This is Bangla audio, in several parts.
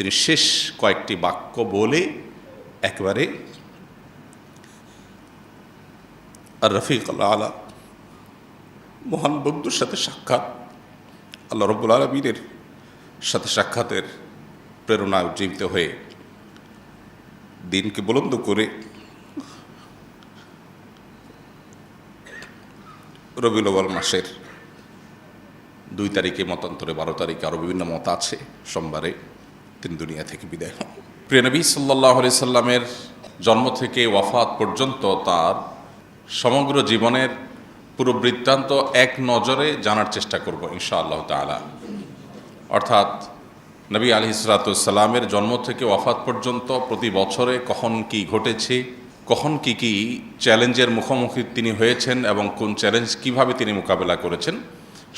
তিনি শেষ কয়েকটি বাক্য বলে একেবারে আর রফিক আলা মহান বন্ধুর সাথে সাক্ষাৎ, আল্লাহ রব্বুল আলামিনের সাথে সাক্ষাতের প্রেরণায় উজ্জীবিত হয়ে দিনকে বুলন্দ করে রবিউল আউয়াল মাসের 2 তারিখে, মতান্তরে 12 তারিখে, আরও বিভিন্ন মত আছে, সোমবারে তিনি দুনিয়া থেকে বিদায় হন। প্রিয় নবী সাল্লাল্লাহু আলাইহি সাল্লামের জন্ম থেকে ওয়াফাত পর্যন্ত তার সমগ্র জীবনের পুরো বৃত্তান্ত এক নজরে জানার চেষ্টা করব ইনশাআল্লাহ তাআলা। অর্থাৎ নবী আলাইহিস সালামের জন্ম থেকে ওয়াফাত পর্যন্ত প্রতি বছরে কখন কি ঘটেছে, কখন কি কি চ্যালেঞ্জের মুখোমুখি তিনি হয়েছেন এবং কোন চ্যালেঞ্জ কিভাবে তিনি মোকাবেলা করেছেন,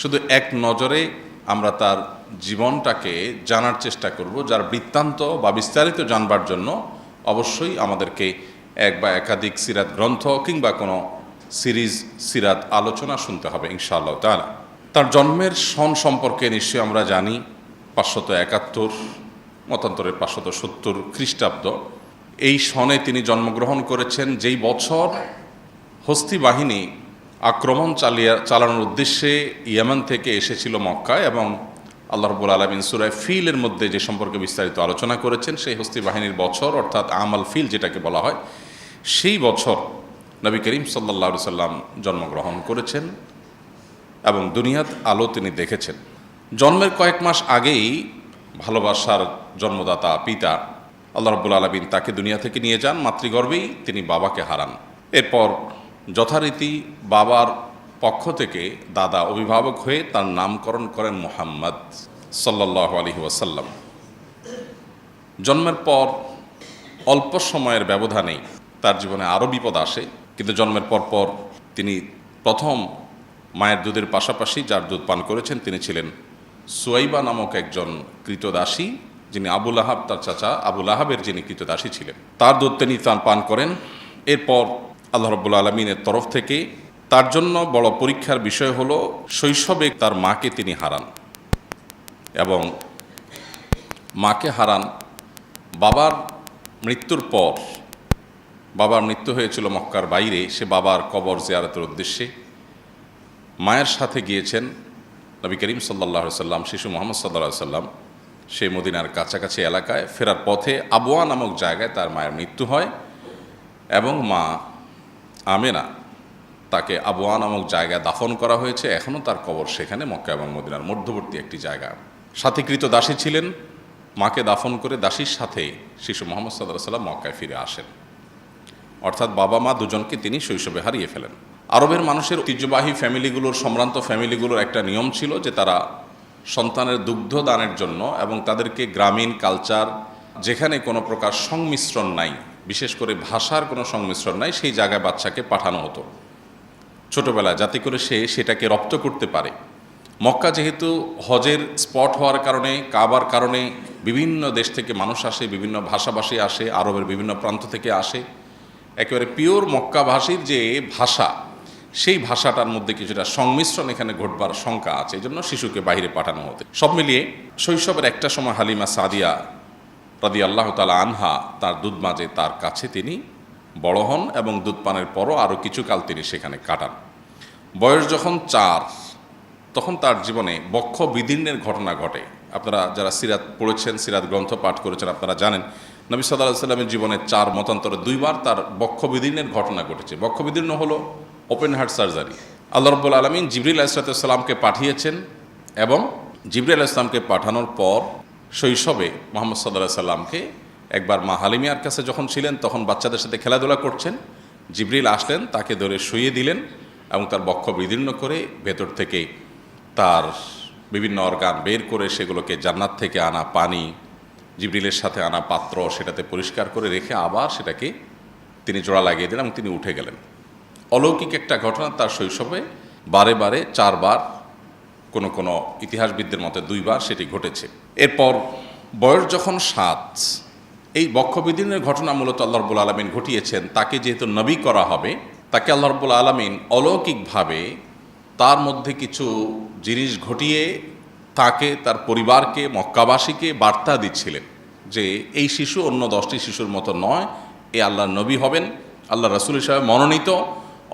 শুধু এক নজরে আমরা তার জীবনটাকে জানার চেষ্টা করব, যার বৃত্তান্ত বা বিস্তারিত জানবার জন্য অবশ্যই আমাদেরকে এক বা একাধিক সিরাত গ্রন্থ কিংবা কোনো সিরিজ সিরাত আলোচনা শুনতে হবে ইনশাআল্লাহ তাআলা। তার জন্মের সন সম্পর্কে নিশ্চয়ই আমরা জানি 571, মতান্তরে 570 খ্রিস্টাব্দ। এই সনে তিনি জন্মগ্রহণ করেছেন, যেই বছর হস্তি বাহিনী আক্রমণ চালানোর উদ্দেশ্যে ইয়েমেন থেকে এসেছিল মক্কায়, এবং আল্লাহ রাব্বুল আলামিন সূরা ফিলের মধ্যে যে সম্পর্কে বিস্তারিত আলোচনা করেছেন, সেই হস্তি বাহিনীর বছর অর্থাৎ আমাল ফিল যেটাকে বলা হয়, সেই বছর নবী করিম সাল্লাল্লাহু আলাইহি সাল্লাম জন্মগ্রহণ করেছেন এবং দুনিয়াত আলো তিনি দেখেছেন। জন্মের কয়েক মাস আগেই ভালোবাসার জন্মদাতা পিতা আল্লাহ রাব্বুল আলামিন তাকে দুনিয়া থেকে নিয়ে যান, মাতৃগর্ভেই তিনি বাবাকে হারান। এরপর যথারীতি বাবার পক্ষ থেকে দাদা অভিভাবক হয়ে তার নামকরণ করেন মুহাম্মদ সাল্লাল্লাহু আলাইহি ওয়াসাল্লাম। জন্মের পর অল্প সময়ের ব্যবধানেই তার জীবনে আরও বিপদ আসে, কিন্তু জন্মের পর তিনি প্রথম মায়ের দুধের পাশাপাশি যার দুধ পান করেছেন তিনি ছিলেন সুয়াইবা নামক একজন কৃতদাসী, যিনি আবু লাহাব, তার চাচা আবু লাহাবের যিনি কৃতদাসী ছিলেন, তার দুধ তিনি পান করেন। এরপর আল্লাহ রাব্বুল আলামিনের তরফ থেকে তার জন্য বড় পরীক্ষার বিষয় হলো শৈশবে তার মাকে তিনি হারান, এবং মাকে হারান বাবার মৃত্যুর পর। বাবার মৃত্যু হয়েছিল মক্কার বাইরে, সে বাবার কবর জিয়ারতের উদ্দেশ্যে মায়ের সাথে গিয়েছেন নবী করিম সাল্লাল্লাহু আলাইহি সাল্লাম, শিশু মুহাম্মদ সাল্লাল্লাহু আলাইহি সাল্লাম। সেই মদিনার কাছাকাছি এলাকায় ফেরার পথে আবওয়া নামক জায়গায় তার মায়ের মৃত্যু হয়, এবং মা আমেনা তাকে আবওয়া নামক জায়গায় দাফন করা হয়েছে। এখনও তার কবর সেখানে, মক্কা এবং মদিনার মধ্যবর্তী একটি জায়গা। সাথে কৃতদাসী ছিলেন, মাকে দাফন করে দাসীর সাথে শিশু মুহাম্মদ সাল্লাল্লাহু আলাইহি সাল্লাম মক্কায় ফিরে আসেন। অর্থাৎ বাবা মা দুজনকে তিনি শৈশবে হারিয়ে ফেলেন। আরবের মানুষের ঐতিহ্যবাহী ফ্যামিলিগুলোর, সম্ভ্রান্ত ফ্যামিলিগুলোর একটা নিয়ম ছিল যে তারা সন্তানের দুগ্ধ দানের জন্য এবং তাদেরকে গ্রামীণ কালচার, যেখানে কোনো প্রকার সংমিশ্রণ নাই, বিশেষ করে ভাষার কোনো সংমিশ্রণ নাই, সেই জায়গায় বাচ্চাকে পাঠানো হতো ছোটোবেলায়, যাতে করে সে সেটাকে রপ্ত করতে পারে। মক্কা যেহেতু হজের স্পট হওয়ার কারণে, কাবার কারণে বিভিন্ন দেশ থেকে মানুষ আসে, বিভিন্ন ভাষাভাষী আসে, আরবের বিভিন্ন প্রান্ত থেকে আসে, একেবারে পিওর মক্কাভাষীর যে ভাষা, সেই ভাষাটার মধ্যে কিছুটা সংমিশ্রণ এখানে ঘটবার শঙ্কা আছে, এই জন্য শিশুকে বাইরে পাঠানো হতো। সব মিলিয়ে শৈশবের একটা সময় হালিমা সাদিয়া রাদিয়াল্লাহু তাআলা আনহা তার দুধ মাঝে তার কাছে তিনি বড় হন, এবং দুধ পানের পরও আরও কিছুকাল তিনি সেখানে কাটান। বয়স যখন 4, তখন তার জীবনে বক্ষ বিদীর্ণের ঘটনা ঘটে। আপনারা যারা সিরাত পড়েছেন, সিরাত গ্রন্থ পাঠ করেছেন, আপনারা জানেন নবী সাল্লাল্লাহু আলাইহি সাল্লামের জীবনে 4 মতান্তরে 2 বার তার বক্ষ বিদীর্ণের ঘটনা ঘটেছে। বক্ষ বিদীর্ণ হলো ওপেন হার্ট সার্জারি। আল্লাহ রাব্বুল আলামিন জিবরিল আলাইহিস সালামকে পাঠিয়েছেন, এবং জিবরিল আলাইহিস সালামকে পাঠানোর পর শৈশবে মুহাম্মদ সাল্লাল্লাহু আলাইহি সাল্লামকে একবার মা হালিমার কাছে যখন ছিলেন, তখন বাচ্চাদের সাথে খেলাধুলা করছেন, জিবরিল আসলেন, তাকে ধরে শুইয়ে দিলেন এবং তার বক্ষ বিদীর্ণ করে ভেতর থেকে তার বিভিন্ন অর্গান বের করে সেগুলোকে জান্নাত থেকে আনা পানি, জিবরিলের সাথে আনা পাত্র, সেটাতে পরিষ্কার করে রেখে আবার সেটাকে তিনি জোড়া লাগিয়ে দিলেন এবং তিনি উঠে গেলেন। অলৌকিক একটা ঘটনা, তার শৈশবে বারে বারে 4 বার, কোনো কোনো ইতিহাসবিদদের মতে 2 বার সেটি ঘটেছে। এরপর বয়স যখন 7, এই বক্ষবিদীর্ণের ঘটনা মূলত আল্লাহ রাব্বুল আলামিন ঘটিয়েছেন। তাকে যেহেতু নবী করা হবে, তাকে আল্লাহ রাব্বুল আলামিন অলৌকিকভাবে তার মধ্যে কিছু জিনিস ঘটিয়ে তাকে, তার পরিবারকে, মক্কাবাসীকে বার্তা দিচ্ছিলেন যে এই শিশু অন্য 10টি শিশুর মতো নয়, এ আল্লাহর নবী হবেন, আল্লাহ রাসূল হিসাবে মনোনীত।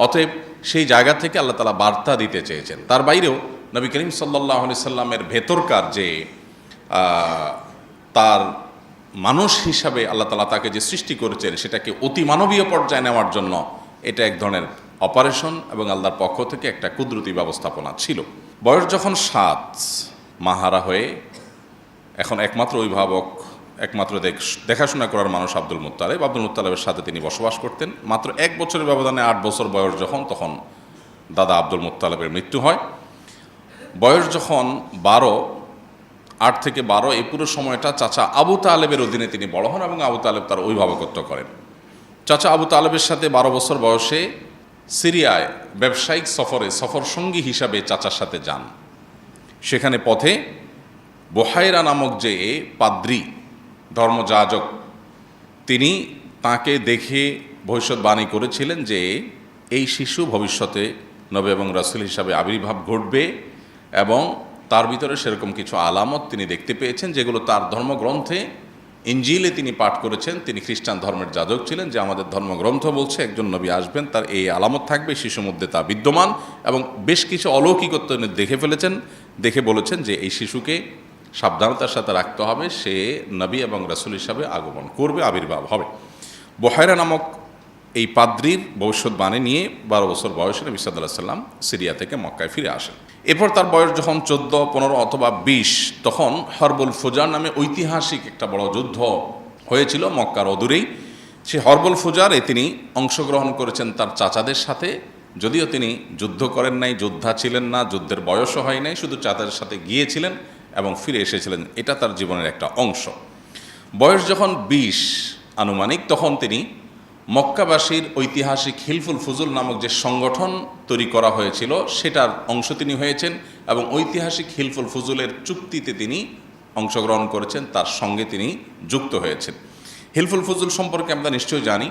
অতএব সেই জায়গা থেকে আল্লাহ তাআলা বার্তা দিতে চেয়েছেন। তার বাইরেও নবী করিম সাল্লাল্লাহু আলাইহি সাল্লামের ভেতরকার যে তার মানুষ হিসাবে আল্লাহ তাআলা তাকে যে সৃষ্টি করেছেন সেটাকে অতি মানবীয় পর্যায়ে নেওয়ার জন্য এটা এক ধরনের অপারেশন এবং আল্লাহর পক্ষ থেকে একটা কুদরতি ব্যবস্থাপনা ছিল। বয়স যখন 7, মাহারা হয়ে এখন একমাত্র অভিভাবক, একমাত্র দেখাশোনা করার মানুষ আব্দুল মুত্তালিবের সাথে তিনি বসবাস করতেন। মাত্র 1 বছরের ব্যবধানে 8 বছর বয়স যখন, তখন দাদা আব্দুল মুত্তালিবের মৃত্যু হয়। বয়স যখন 12, 8 থেকে 12, এই পুরো সময়টা চাচা আবু তালেবের অধীনে তিনি বড় হন এবং আবু তালেব তার অভিভাবকত্ব করেন। চাচা আবু তালেবের সাথে 12 বছর বয়সে সিরিয়ায় ব্যবসায়িক সফর সঙ্গী হিসাবে চাচার সাথে যান। সেখানে পথে বুহাইরা নামক যে পাদ্রী ধর্মযাজক, তিনি তাকে দেখে ভবিষ্যৎবাণী করেছিলেন যে এই শিশু ভবিষ্যতে নবী এবং রাসূল হিসাবে আবির্ভাব ঘটবে, এবং তার ভিতরে সেরকম কিছু আলামত তিনি দেখতে পেয়েছেন যেগুলো তার ধর্মগ্রন্থে ইনজিলে তিনি পাঠ করেছেন। তিনি খ্রিস্টান ধর্মের যাজক ছিলেন, যে আমাদের ধর্মগ্রন্থ বলছে একজন নবী আসবেন, তার এই আলামত থাকবে, শিশুর মধ্যে তা বিদ্যমান, এবং বেশ কিছু অলৌকিকত্ব তিনি দেখে ফেলেছেন। দেখে বলেছেন যে এই শিশুকে সাবধানতার সাথে রাখতে হবে, সে নবী এবং রাসূল হিসাবে আগমন করবে, আবির্ভাব হবে। বুহাইরা নামক এই পাদ্রীর ভবিষ্যৎবাণী নিয়ে 12 বছর বয়সে নবী সাল্লাল্লাহু আলাইহি ওয়াসাল্লাম সিরিয়া থেকে মক্কায় ফিরে আসেন। এরপর তার বয়স যখন 14, 15 অথবা 20, তখন হরবুল ফুজার নামে ঐতিহাসিক একটা বড় যুদ্ধ হয়েছিল মক্কার অদূরেই। সেই হরবুল ফুজারে তিনি অংশগ্রহণ করেছেন তার চাচাদের সাথে, যদিও তিনি যুদ্ধ করেন নাই, যোদ্ধা ছিলেন না, যুদ্ধের বয়সও হয় নাই, শুধু চাচাদের সাথে গিয়েছিলেন এবং ফিরে এসেছিলেন। এটা তার জীবনের একটা অংশ। বয়স যখন 20 আনুমানিক, তখন তিনি মক্কাবাসীর ঐতিহাসিক হিলফুল ফুজুল নামক যে সংগঠন তৈরি করা হয়েছিল সেটার অংশ তিনি হয়েছেন, এবং ঐতিহাসিক হিলফুল ফুজুলের চুক্তিতে তিনি অংশগ্রহণ করেছেন, তার সঙ্গে তিনি যুক্ত হয়েছেন। হিলফুল ফুজুল সম্পর্কে আমরা নিশ্চয়ই জানি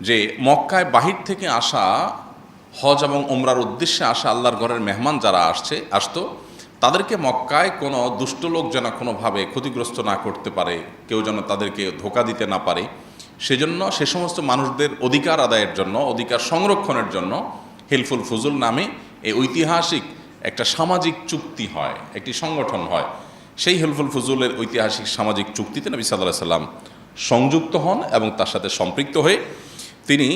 যে মক্কায় বাহির থেকে আসা, হজ এবং উমরার উদ্দেশ্যে আসা আল্লাহর ঘরের মেহমান যারা আসতো, তাদেরকে মক্কায় কোনো দুষ্ট লোক যেন কোনোভাবে ক্ষতিগ্রস্ত না করতে পারে, কেউ যেন তাদেরকে ধোঁকা দিতে না পারে, সেজন্য সে সমস্ত মানুষদের অধিকার আদায়ের জন্য, অধিকার সংরক্ষণের জন্য হিলফুল ফুজুল নামে এই ঐতিহাসিক একটা সামাজিক চুক্তি হয়, একটি সংগঠন হয়। সেই হিলফুল ফুজুলের ঐতিহাসিক সামাজিক চুক্তিতে নবী সাল্লাল্লাহু আলাইহি সাল্লাম সংযুক্ত হন এবং তার সাথে সম্পৃক্ত হয়ে তিনি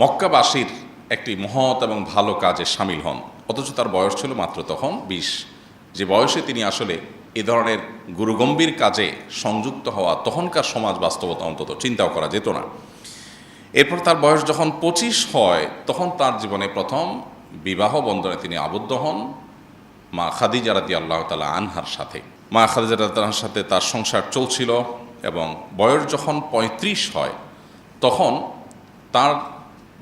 মক্কাবাসীর একটি মহৎ এবং ভালো কাজে সামিল হন। অথচ তার বয়স ছিল মাত্র তখন 20, যে বয়সে তিনি আসলে এ ধরনের গুরুগম্ভীর কাজে সংযুক্ত হওয়া তখনকার সমাজ বাস্তবতা অন্তত চিন্তাও করা যেত না। এরপর তার বয়স যখন 25 হয়, তখন তার জীবনে প্রথম বিবাহ বন্ধনে তিনি আবদ্ধ হন মা খাদিজা রাদিয়াল্লাহু তাআলা আনহার সাথে। মা খাদিজা রাদিয়াল্লাহু আনহার সাথে তার সংসার চলছিল, এবং বয়স যখন 35 হয়, তখন তার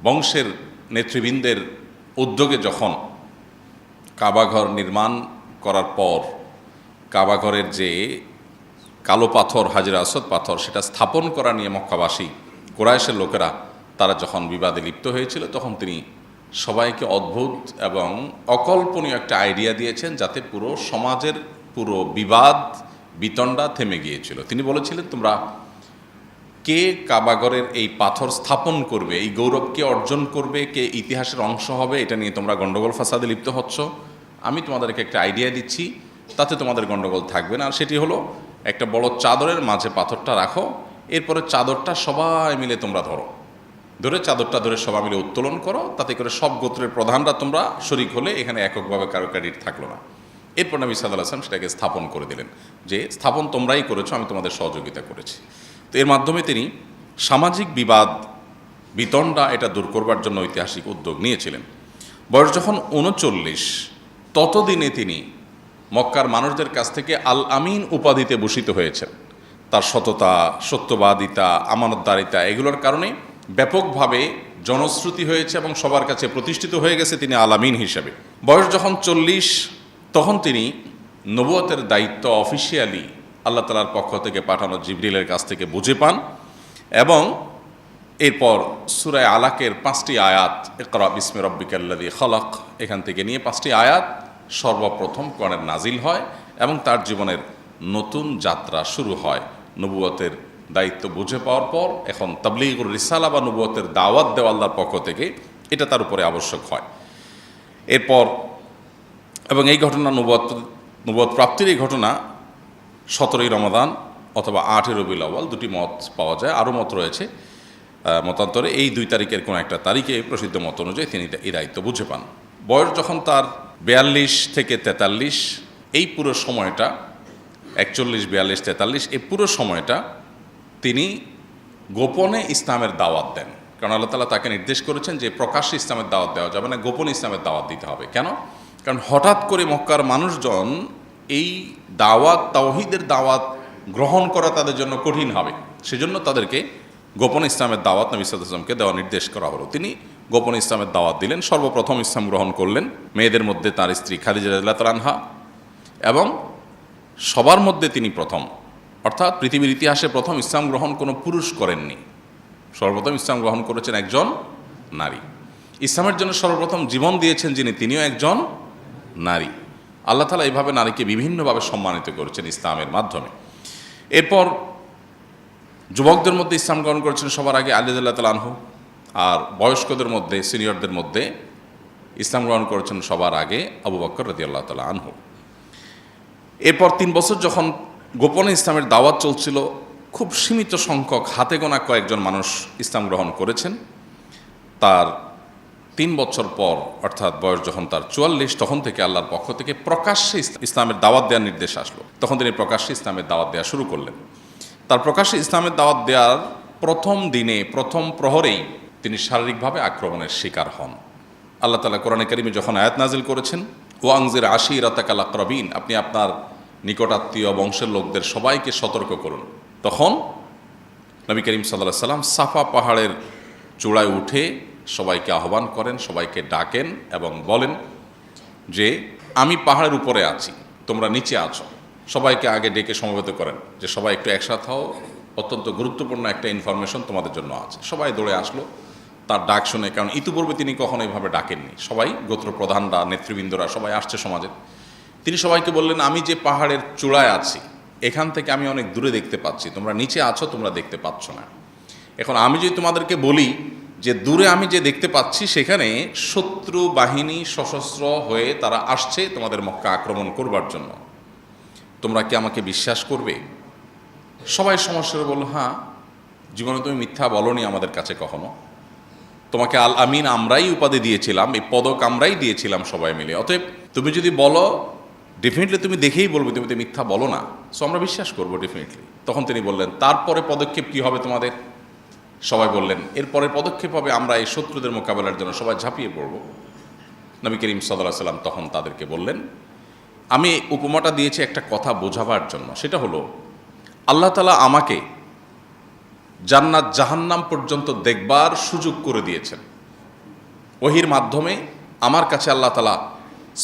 বংশের নেতৃবৃন্দের উদ্যোগে যখন কাবাঘর নির্মাণ করার পর কাবাঘরের যে কালো পাথর, হাজরে আসওয়াদ পাথর, সেটা স্থাপন করা নিয়ে মক্কাবাসী কুরাইশের লোকেরা তারা যখন বিবাদে লিপ্ত হয়েছিল, তখন তিনি সবাইকে অদ্ভুত এবং অকল্পনীয় একটা আইডিয়া দিয়েছেন, যাতে পুরো সমাজের পুরো বিবাদ বিতণ্ডা থেমে গিয়েছিল। তিনি বলেছিলেন, তোমরা কে কাবাঘরের এই পাথর স্থাপন করবে, এই গৌরব কে অর্জন করবে, কে ইতিহাসের অংশ হবে, এটা নিয়ে তোমরা গণ্ডগোল ফাসাদে লিপ্ত হচ্ছ। আমি তোমাদেরকে একটা আইডিয়া দিচ্ছি, তাতে তোমাদের গণ্ডগোল থাকবে না। আর সেটি হলো, একটা বড় চাদরের মাঝে পাথরটা রাখো, এরপরে চাদরটা সবাই মিলে তোমরা ধরে চাদরটা ধরে সবাই মিলে উত্তোলন করো, তাতে করে সব গোত্রের প্রধানরা তোমরা শরিক হলে এখানে এককভাবে কারো ক্রেডিট থাকলো না। এরপর নবী সাল্লাল্লাহু আলাইহি ওয়াসাল্লাম সেটাকে স্থাপন করে দিলেন, যে স্থাপন তোমরাই করেছো, আমি তোমাদের সহযোগিতা করেছি। তো এর মাধ্যমে তিনি সামাজিক বিবাদ বিতণ্ডা এটা দূর করবার জন্য ঐতিহাসিক উদ্যোগ নিয়েছিলেন। বয়স যখন 39, ততদিনে তিনি মক্কার মানুষদের কাছ থেকে আল আমিন উপাধিতে ভূষিত হয়েছেন। তার সততা, সত্যবাদিতা, আমানতদারিতা, এগুলোর কারণে ব্যাপকভাবে জনশ্রুতি হয়েছে এবং সবার কাছে প্রতিষ্ঠিত হয়ে গেছে তিনি আল আমিন হিসেবে। বয়স যখন 40, তখন তিনি নবুয়তের দায়িত্ব অফিসিয়ালি আল্লাহ তাআলার পক্ষ থেকে পাঠানো জিবরিলের কাছ থেকে বুঝে পান, এবং এরপর সূরা আলাকের 5টি আয়াত, ইকরা বিসমি রাব্বিকাল্লাযী খালাক, এখান থেকে নিয়ে 5টি আয়াত সর্বপ্রথম কোরআনের নাজিল হয় এবং তার জীবনের নতুন যাত্রা শুরু হয়। নবুয়তের দায়িত্ব বুঝে পাওয়ার পর এখন তাবলীগুর রিসালা বা নবুয়তের দাওয়াত দেওয়া আল্লাহর পক্ষ থেকে এটা তার উপরে আবশ্যক হয়। এরপর এবং এই ঘটনা নবুয়ত প্রাপ্তির এই ঘটনা 17ই রমাদান অথবা 8ই রবিউল আউয়াল, দুটি মত পাওয়া যায়, আরও মত রয়েছে মতান্তরে। এই 2 তারিখের কোনো একটা তারিখে প্রসিদ্ধ মত অনুযায়ী তিনি এই দায়িত্ব বুঝে পান। বয়স যখন তার 42 থেকে 43, এই পুরো সময়টা 41, 42, 43 এই পুরো সময়টা তিনি গোপনে ইসলামের দাওয়াত দেন। কারণ আল্লাহ তাআলা তাকে নির্দেশ করেছেন যে প্রকাশ্যে ইসলামের দাওয়াত দেওয়া যাবে না, গোপনে ইসলামের দাওয়াত দিতে হবে। কেন? কারণ হঠাৎ করে মক্কার মানুষজন এই দাওয়াত, তাওহীদের দাওয়াত গ্রহণ করা তাদের জন্য কঠিন হবে। সেজন্য তাদেরকে গোপনে ইসলামের দাওয়াত নবী সাল্লাল্লাহু আলাইহি ওয়াসাল্লামকে দেওয়ার নির্দেশ করা হলো। তিনি গোপনে ইসলামের দাওয়াত দিলেন। সর্বপ্রথম ইসলাম গ্রহণ করলেন মেয়েদের মধ্যে তার স্ত্রী খাদিজা রাদিয়াল্লাহু তাআলা আনহা, এবং সবার মধ্যে তিনি প্রথম, অর্থাৎ পৃথিবীর ইতিহাসে প্রথম ইসলাম গ্রহণ কোনো পুরুষ করেননি। সর্বপ্রথম ইসলাম গ্রহণ করেছেন একজন নারী। ইসলামের জন্য সর্বপ্রথম জীবন দিয়েছেন যিনি, তিনিও একজন নারী। আল্লাহ তাআলা এইভাবে নারীকে বিভিন্নভাবে সম্মানিত করেছেন ইসলামের মাধ্যমে। এরপর যুবকদের মধ্যে ইসলাম গ্রহণ করেছেন সবার আগে আলী রাদিয়াল্লাহু তাআলা আনহু, আর বয়স্কদের মধ্যে, সিনিয়রদের মধ্যে ইসলাম গ্রহণ করেছেন সবার আগে আবু বকর রাদিয়াল্লাহু তাআলা আনহু। এরপর 3 বছর যখন গোপনে ইসলামের দাওয়াত চলছিল, খুব সীমিত সংখ্যক, হাতে গোনা কয়েকজন মানুষ ইসলাম গ্রহণ করেছেন। তার 3 বছর পর, অর্থাৎ বয়স যখন তার 44, তখন থেকে আল্লাহর পক্ষ থেকে প্রকাশ্যে ইসলামের দাওয়াত দেওয়ার নির্দেশ আসলো। তখন তিনি প্রকাশ্যে ইসলামের দাওয়াত দেওয়া শুরু করলেন। তার প্রকাশ্যে ইসলামের দাওয়াত দেওয়ার প্রথম দিনে, প্রথম প্রহরেই তিনি শারীরিকভাবে আক্রমণের শিকার হন। আল্লাহ তাআলা কোরআনে কারিমে যখন আয়াত নাজিল করেছেন, ওয়া আনজির আশীরাতাকাল আকরাবিন, আপনি আপনার নিকটাত্মীয় বংশের লোকদের সবাইকে সতর্ক করুন, তখন নবী করিম সাল্লাল্লাহু আলাইহি ওয়াসাল্লাম সাফা পাহাড়ের চূড়ায় উঠে সবাইকে আহ্বান করেন, সবাইকে ডাকেন এবং বলেন যে আমি পাহাড়ের উপরে আছি, তোমরা নিচে আছো। সবাইকে আগে ডেকে সমবেত করেন যে সবাই একটু একসাথে হও, অত্যন্ত গুরুত্বপূর্ণ একটা ইনফরমেশন তোমাদের জন্য আছে। সবাই দৌড়ে আসলো তার ডাক শুনে, কারণ ইতিপূর্বে তিনি কখনো এইভাবে ডাকেননি। সবাই গোত্রপ্রধানরা, নেতৃবৃন্দরা সবাই আসছে সমাজে। তিনি সবাইকে বললেন, আমি যে পাহাড়ের চূড়ায় আছি, এখান থেকে আমি অনেক দূরে দেখতে পাচ্ছি, তোমরা নিচে আছো, তোমরা দেখতে পাচ্ছ না। এখন আমি যদি তোমাদেরকে বলি যে দূরে আমি যে দেখতে পাচ্ছি সেখানে শত্রু বাহিনী সশস্ত্র হয়ে তারা আসছে তোমাদের মক্কা আক্রমণ করবার জন্য, তোমরা কি আমাকে বিশ্বাস করবে? সবাই সমস্যারে বলল, হ্যাঁ, জীবনে তুমি মিথ্যা বলনি আমাদের কাছে কখনো, তোমাকে আল আমিন আমরাই উপাধি দিয়েছিলাম, এই পদক আমরাই দিয়েছিলাম সবাই মিলে, অতএব তুমি যদি বলো ডেফিনেটলি তুমি দেখেই বলবে তুমি তো মিথ্যা বলো না, সো আমরা বিশ্বাস করবো ডেফিনেটলি। তখন তিনি বললেন, তারপরে পদক্ষেপ কি হবে তোমাদের? সবাই বললেন, এরপরের পদক্ষেপ হবে আমরা এই শত্রুদের মোকাবেলার জন্য সবাই ঝাঁপিয়ে পড়ব। নবী করিম সাল্লাল্লাহু আলাইহি ওয়াসাল্লাম তখন তাদেরকে বললেন, আমি উপমাটা দিয়েছি একটা কথা বোঝাবার জন্য, সেটা হলো আল্লাহ তাআলা আমাকে জান্নাত জাহান্নাম পর্যন্ত দেখবার সুযোগ করে দিয়েছেন। ওহির মাধ্যমে আমার কাছে আল্লাহ তাআলা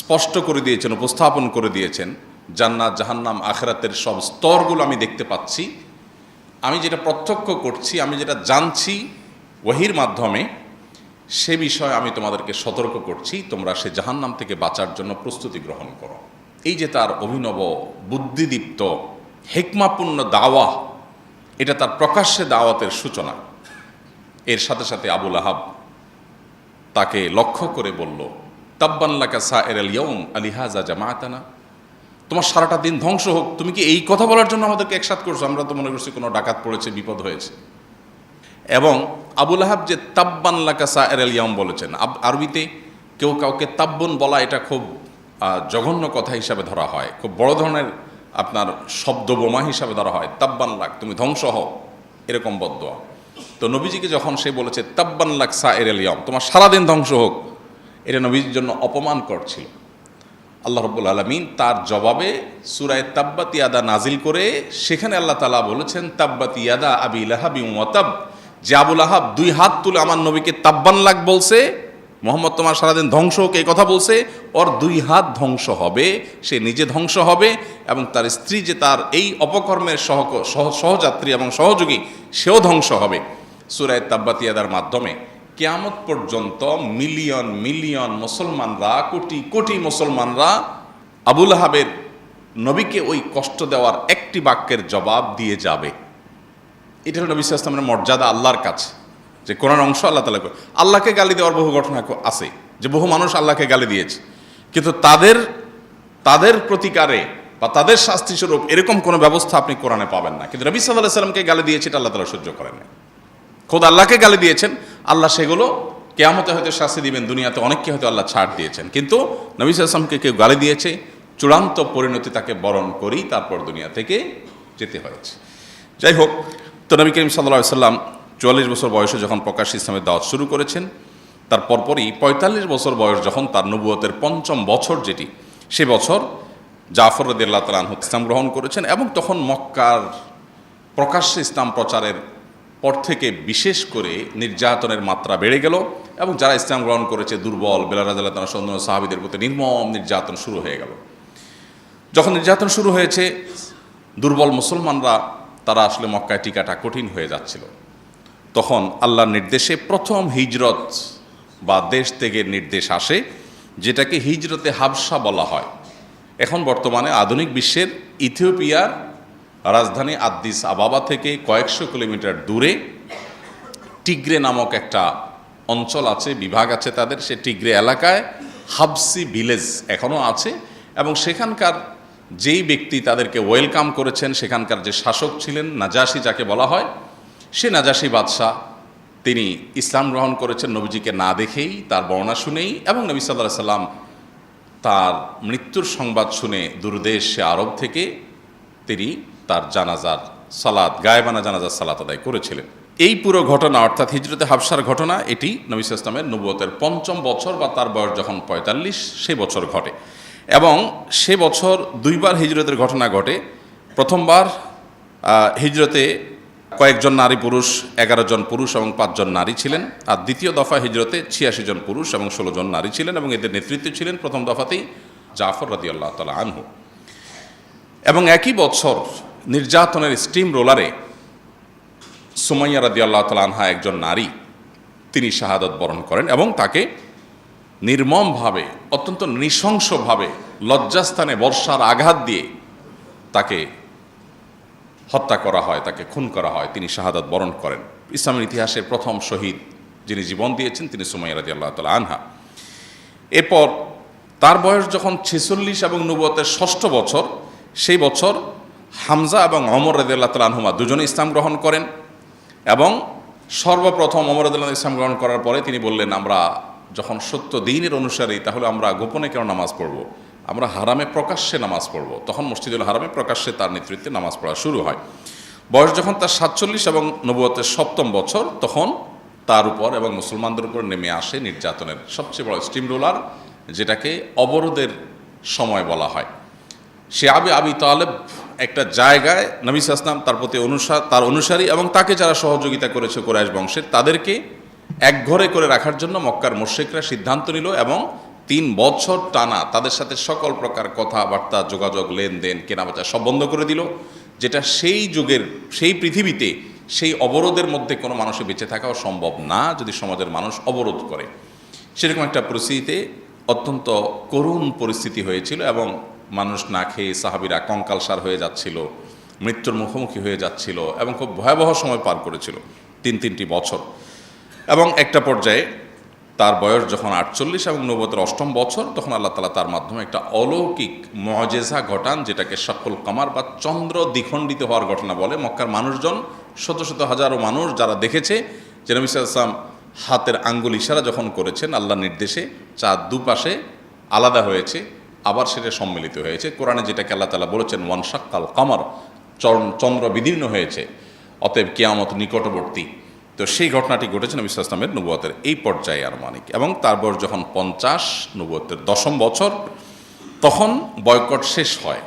স্পষ্ট করে দিয়েছেন, উপস্থাপন করে দিয়েছেন জান্নাত জাহান্নাম আখিরাতের সব স্তরগুলো আমি দেখতে পাচ্ছি। আমি যেটা প্রত্যক্ষ করছি, আমি যেটা জানছি ওহির মাধ্যমে, সে বিষয়ে আমি তোমাদেরকে সতর্ক করছি, তোমরা সে জাহান্নাম থেকে বাঁচার জন্য প্রস্তুতি গ্রহণ করো। এই যে তার অভিনব বুদ্ধিদীপ্ত হিকমাপূর্ণ দাওয়া, এটা তার প্রকাশ্যে দাওয়াতের সূচনা। এর সাথে সাথে আবু লাহাব তাকে লক্ষ্য করে বলল, তাব্বান লাকা সাইরাল ইয়াউম আলিহাযা জামাআতানা, তোমার সারাটা দিন ধ্বংস হোক, তুমি কি এই কথা বলার জন্য আমাদেরকে একসাথ করছো? আমরা তো মনে করছি কোনো ডাকাত পড়েছে, বিপদ হয়েছে। এবং আবু লাহাব যে তাব্বান লাকা সাইরাল ইয়াউম বলেছেন, আরবিতে কেউ কাউকে তাব্বন বলা এটা খুব জঘন্য কথা হিসাবে ধরা হয়, খুব বড় ধরনের আপনার শব্দ বোমা হিসাবে ধরা হয়। তাব্বান লাক, তুমি ধ্বংস হও, এরকম বদদোয়া। তো নবীজিকে যখন সে বলেছে তাব্বান লাক সাইরাল ইয়াউম, তোমার সারাদিন ধ্বংস হোক, এটা নবীজির জন্য অপমানকর ছিল। আল্লাহ রাব্বুল আলামিন তার জবাবে সূরা তাব্বাত ইয়াদা নাজিল করে সেখানে আল্লাহ তাআলা বলেছেন, তাব্বাত ইয়াদা আবি লাহাবি ওয়া তাব, যে আবু লাহাব 2 হাত তুলে আমার নবীকে তাব্বান লাক বলছে, মোহাম্মদ তোমার সারাদিন ধ্বংস হোক এই কথা বলছে, ওর 2 হাত ধ্বংস হবে, সে নিজে ধ্বংস হবে এবং তার স্ত্রী যে তার এই অপকর্মের সহযাত্রী এবং সহযোগী, সেও ধ্বংস হবে। সূরা তাব্বাত ইয়াদার মাধ্যমে কিয়ামত পর্যন্ত মিলিয়ন মিলিয়ন মুসলমানরা, কোটি কোটি মুসলমানরা আবু লাহাবের নবীকে ওই কষ্ট দেওয়ার একটি বাক্যের জবাব দিয়ে যাবে। এটা হলো নবী সাল্লাল্লাহু আলাইহি ওয়াসাল্লামের মর্যাদা আল্লাহর কাছে, যে কোরআন অংশ আল্লাহ তাআলা আল্লাহকে গালি দেওয়ার বহু ঘটনা আছে, যে বহু মানুষ আল্লাহকে গালি দিয়েছে, কিন্তু তাদের প্রতিকারে বা তাদের শাস্তিস্বরূপ এরকম কোনো ব্যবস্থা আপনি কোরআনে পাবেন না। কিন্তু নবী সাল্লাল্লাহু আলাইহি ওয়াসাল্লামকে গালি দিয়েছে, এটা আল্লাহ তাআলা সহ্য করেন না। খোদ আল্লাহকে গালি দিয়েছেন, আল্লাহ সেগুলো কিয়ামতে হয়তো শাস্তি দিবেন, দুনিয়াতে অনেককে হয়তো আল্লাহ ছাড় দিয়েছেন। কিন্তু নবী সাল্লাল্লাহু আলাইহি ওয়াসাল্লামকে কেউ গালি দিয়েছে, চূড়ান্ত পরিণতি তাকে বরণ করেই তারপর দুনিয়া থেকে যেতে হয়েছে। যাই হোক, তো নবী করিম সাল্লাল্লাহু আলাইহি ওয়াসাল্লাম 44 বছর বয়সে যখন প্রকাশ্যে ইসলামের দাওয়াত শুরু করেছেন, তার পরপরই 45 বছর বয়স যখন তার নবুয়তের ৫ম বছর যেটি, সে বছর জাফর রাদিয়াল্লাহু তাআলা আনহু ইসলাম গ্রহণ করেছেন। এবং তখন মক্কার প্রকাশ্যে ইসলাম প্রচারের পর থেকে বিশেষ করে নির্যাতনের মাত্রা বেড়ে গেল, এবং যারা ইসলাম গ্রহণ করেছে দুর্বল বেলাল রাদিয়াল্লাহু তাআলা সন্ধান সাহাবীদের প্রতি নির্মম নির্যাতন শুরু হয়ে গেল। যখন নির্যাতন শুরু হয়েছে, দুর্বল মুসলমানরা তারা আসলে মক্কায় টিকাটা কঠিন হয়ে যাচ্ছিল। তখন আল্লাহর নির্দেশে প্রথম হিজরত বা দেশ ত্যাগের নির্দেশ আসে, যেটাকে হিজরতে হাবশা বলা হয়। এখন বর্তমানে আধুনিক বিশ্বের ইথিওপিয়ার রাজধানী আদ্দিস আবাবা থেকে কয়েকশো কিলোমিটার দূরে টিগ্রে নামক একটা অঞ্চল আছে, বিভাগ আছে তাদের। সে টিগ্রে এলাকায় হাবসি ভিলেজ এখনও আছে, এবং সেখানকার যেই ব্যক্তি তাদেরকে ওয়েলকাম করেছেন, সেখানকার যে শাসক ছিলেন নাজাশি যাকে বলা হয়, সে নাজাশি বাদশাহ তিনি ইসলাম গ্রহণ করেছেন নবীজিকে না দেখেই, তার বর্ণনা শুনেই, এবং নবী সাল্লাল্লাহু আলাইহি সাল্লাম তার মৃত্যুর সংবাদ শুনে দূরদেশ আরব থেকে তিনি তার জানাজার সালাত, গায়েবানা জানাজার সালাত আদায় করেছিলেন। এই পুরো ঘটনা অর্থাৎ হিজরতে হাবশার ঘটনা, এটি নবী সাল্লাল্লাহু আলাইহি ওয়াসাল্লামের নবুয়তের ৫ম বছর বা তার বয়স যখন ৪৫ সে বছর ঘটে। এবং সে বছর দুইবার হিজরতের ঘটনা ঘটে। প্রথমবার হিজরতে কয়েকজন নারী পুরুষ, ১১ জন পুরুষ এবং ৫ জন নারী ছিলেন। আর দ্বিতীয় দফা হিজরতে ৮৬ জন পুরুষ এবং ১৬ জন নারী ছিলেন, এবং এদের নেতৃত্বে ছিলেন প্রথম দফাতেই জাফর রাদিয়াল্লাহু তাআলা আনহু। এবং একই বছর নির্যাতনের স্টিম রোলারে সুমাইয়া রাদিয়াল্লাহু তাআলা আনহা, একজন নারী, তিনি শাহাদাত বরণ করেন, এবং তাকে নির্মমভাবে, অত্যন্ত নৃশংসভাবে লজ্জাস্থানে বর্ষার আঘাত দিয়ে তাকে হত্যা করা হয়, তাকে খুন করা হয়, তিনি শাহাদাত বরণ করেন। ইসলামের ইতিহাসে প্রথম শহীদ যিনি জীবন দিয়েছেন তিনি সুমাইয়া রাদিয়াল্লাহু তাআলা আনহা। এরপর তার বয়স যখন ৪৬ এবং নবুয়তের ৬ষ্ঠ বছর, সেই বছর হামজা এবং ওমর রাদিয়াল্লাহু তাআলা আনহুমা দুজনে ইসলাম গ্রহণ করেন। এবং সর্বপ্রথম ওমর রাদিয়াল্লাহু তাআলা ইসলাম গ্রহণ করার পরে তিনি বললেন, আমরা যখন সত্য দ্বীনের অনুসারী, তাহলে আমরা গোপনে কেন নামাজ পড়ব, আমরা হারামে প্রকাশ্যে নামাজ পড়ব। তখন মসজিদুল হারামে প্রকাশ্যে তার নেতৃত্বে নামাজ পড়া শুরু হয়। বয়স যখন তার ৪৭ এবং নবুয়তের ৭ম বছর, তখন তার উপর এবং মুসলমানদের উপর নেমে আসে নির্যাতনের সবচেয়ে বড় স্টিম রোলার, যেটাকে অবরোধের সময় বলা হয়। সে আবি তালেব একটা জায়গায় নবী সাল্লাল্লাহু আলাইহি ওয়াসাল্লাম তার প্রতি তার অনুসারী এবং তাকে যারা সহযোগিতা করেছে কুরাইশ বংশের, তাদেরকে একঘরে করে রাখার জন্য মক্কার মুশরিকরা সিদ্ধান্ত নিল, এবং ৩ বছর টানা তাদের সাথে সকল প্রকার কথাবার্তা, যোগাযোগ, লেনদেন, কেনাবেচা সব বন্ধ করে দিল। যেটা সেই যুগের, সেই পৃথিবীতে সেই অবরোধের মধ্যে কোনো মানুষের বেঁচে থাকাও সম্ভব না যদি সমাজের মানুষ অবরোধ করে। সেরকম একটা পরিস্থিতিতে অত্যন্ত করুণ পরিস্থিতি হয়েছিল, এবং মানুষ না খেয়ে সাহাবীরা কঙ্কালসার হয়ে যাচ্ছিল, মৃত্যুর মুখোমুখি হয়ে যাচ্ছিল, এবং খুব ভয়াবহ সময় পার করেছিল ৩টি বছর। এবং একটা পর্যায়ে তার বয়স যখন ৪৮ এবং নবুয়তের ৮ম বছর, তখন আল্লাহ তাআলা তার মাধ্যমে একটা অলৌকিক মুআজিজা ঘটান, যেটাকে শাকুল কামার বা চন্দ্র দ্বিখণ্ডিত হওয়ার ঘটনা বলে। মক্কার মানুষজন, শত শত হাজারো মানুষ যারা দেখেছে যে নবী সাল্লাল্লাহু আলাইহি ওয়াসাল্লাম হাতের আঙ্গুল ইশারা যখন করেছেন আল্লাহর নির্দেশে, চাঁদ দুপাশে আলাদা হয়েছে, আবার সেটা সম্মিলিত হয়েছে। কোরআনে যেটাকে আল্লাহ তাআলা বলেছেন ওয়ানশাক্কাল কামার, চন্দ্র বিদীর্ণ হয়েছে, অতএব কিয়ামত নিকটবর্তী। তো সেই ঘটনাটি ঘটেছে নবী সাল্লাল্লাহু আলাইহি ওয়াসাল্লামের নবুয়তের এই পর্যায়ে আনুমানিক। এবং তার বয়স যখন ৫০, নবুয়তের ১০ম বছর, তখন বয়কট শেষ হয়,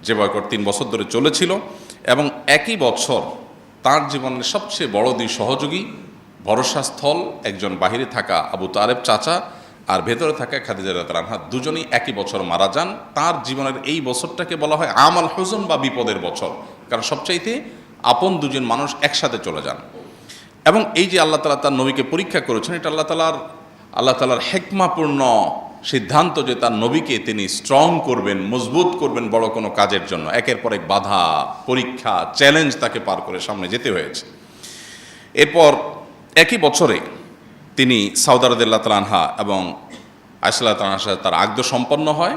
যে বয়কট ৩ বছর ধরে চলেছিল। এবং একই বছর তার জীবনের সবচেয়ে বড় দুই সহযোগী, ভরসাস্থল, একজন বাহিরে থাকা আবু তালেব চাচা আর ভেতরে থাকা খাদিজা রাদিয়াল্লাহু আনহা, দুজনেই একই বছর মারা যান। তার জীবনের এই বছরটাকে বলা হয় আমাল হুজন বা বিপদের বছর, কারণ সবচাইতে আপন দুজন মানুষ একসাথে চলে যান। এবং এই যে আল্লাহ তাআলা তার নবীকে পরীক্ষা করেছেন, এটা আল্লাহ তাআলার হেকমাপূর্ণ সিদ্ধান্ত যে তার নবীকে তিনি স্ট্রং করবেন, মজবুত করবেন বড় কোনো কাজের জন্য, একের পর এক বাধা, পরীক্ষা, চ্যালেঞ্জ তাকে পার করে সামনে যেতে হয়েছে। এরপর একই বছরে তিনি সাউদা রাদিয়াল্লাহু তাআলা আনহা এবং আয়েশা রাদিয়াল্লাহু তাআলার সাথে তার আকদ সম্পন্ন হয়।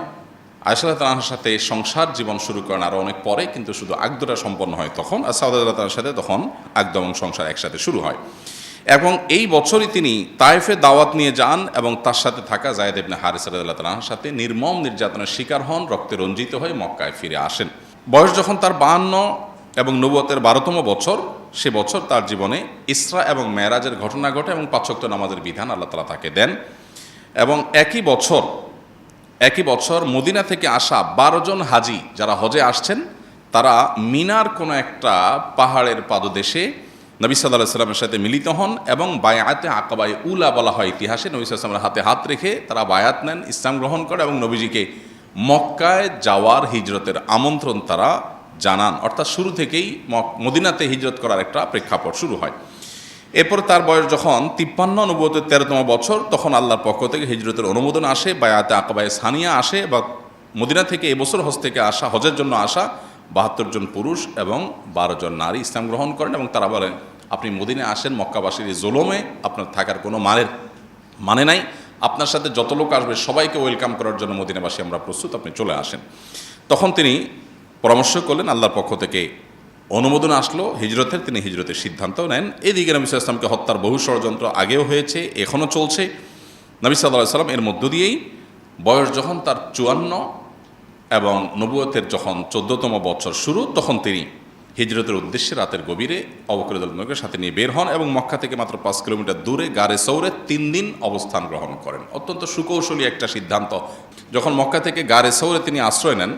আয়েশা রাদিয়াল্লাহু তাআলার সাথে সংসার জীবন শুরু করেন আরও অনেক পরে, কিন্তু শুধু আকদটা সম্পন্ন হয় তখন, আর সাউদা রাদিয়াল্লাহু তাআলার সাথে তখন আকদ এবং সংসার একসাথে শুরু হয়। এবং এই বছরই তিনি তায়েফে দাওয়াত নিয়ে যান এবং তার সাথে থাকা যায়েদ ইবনে হারিসা রাদিয়াল্লাহু তাআলার সাথে নির্মম নির্যাতনের শিকার হন, রক্তে রঞ্জিত হয়ে মক্কায় ফিরে আসেন। বয়স যখন তার 52 এবং নবুয়তের 12তম বছর, সে বছর তার জীবনে ইসরা এবং মেরাজের ঘটনা ঘটে এবং 5 ওয়াক্ত নামাজের বিধান আল্লাহ তাআলা তাকে দেন। এবং একই বছর মদিনা থেকে আসা 12 জন হাজি যারা হজে আসছেন, তারা মিনার কোনো একটা পাহাড়ের পাদদেশে নবী সাল্লাল্লাহু আলাইহি ওয়াসাল্লামের সাথে মিলিত হন এবং বায়াতে আকাবায়ে উলা বলা হয় ইতিহাসে। নবী সাল্লাল্লাহু আলাইহি ওয়াসাল্লামের হাতে হাত রেখে তারা বায়াত নেন, ইসলাম গ্রহণ করে এবং নবীজিকে মক্কায় যাওয়ার হিজরতের আমন্ত্রণ তারা জানান। অর্থাৎ শুরু থেকেই মদিনাতে হিজরত করার একটা প্রেক্ষাপট শুরু হয়। এরপর তার বয়স যখন 53, নবুয়তের 13তম বছর, তখন আল্লাহর পক্ষ থেকে হিজরতের অনুমোদন আসে, বায়াতে আকাবায়ে সানিয়া আসে, বা মদিনা থেকে এবছর হজ থেকে আসা, হজের জন্য আসা 72 জন পুরুষ এবং 12 জন নারী ইসলাম গ্রহণ করেন। এবং তারা বলেন, আপনি মদিনায় আসেন, মক্কাবাসীর এই জুলুমে আপনার থাকার কোনো মানে নাই, আপনার সাথে যত লোক আসবে সবাইকে ওয়েলকাম করার জন্য মদিনাবাসী আমরা প্রস্তুত, আপনি চলে আসেন। তখন তিনি পরামর্শ করলেন, আল্লাহর পক্ষ থেকে অনুমোদন আসলো হিজরতের, তিনি হিজরতের সিদ্ধান্তও নেন। এদিকে নবী সাল্লাল্লাহু আলাইহি ওয়াসাল্লামকে হত্যার বহু ষড়যন্ত্র আগেও হয়েছে, এখনও চলছে। নবী সাল্লাল্লাহু আলাইহি ওয়াসাল্লাম এর মধ্য দিয়েই বয়স যখন তার 54 এবং নবুয়তের যখন 14তম বছর শুরু, তখন তিনি হিজরতের উদ্দেশ্যে রাতের গভীরে আবু বকর রাদিয়াল্লাহু আনহুকে সাথে নিয়ে বের হন এবং মক্কা থেকে মাত্র 5 কিলোমিটার দূরে গারে সৌরে 3 দিন অবস্থান গ্রহণ করেন। অত্যন্ত সুকৌশলী একটা সিদ্ধান্ত। যখন মক্কা থেকে গারে সৌরে তিনি আশ্রয় নেন,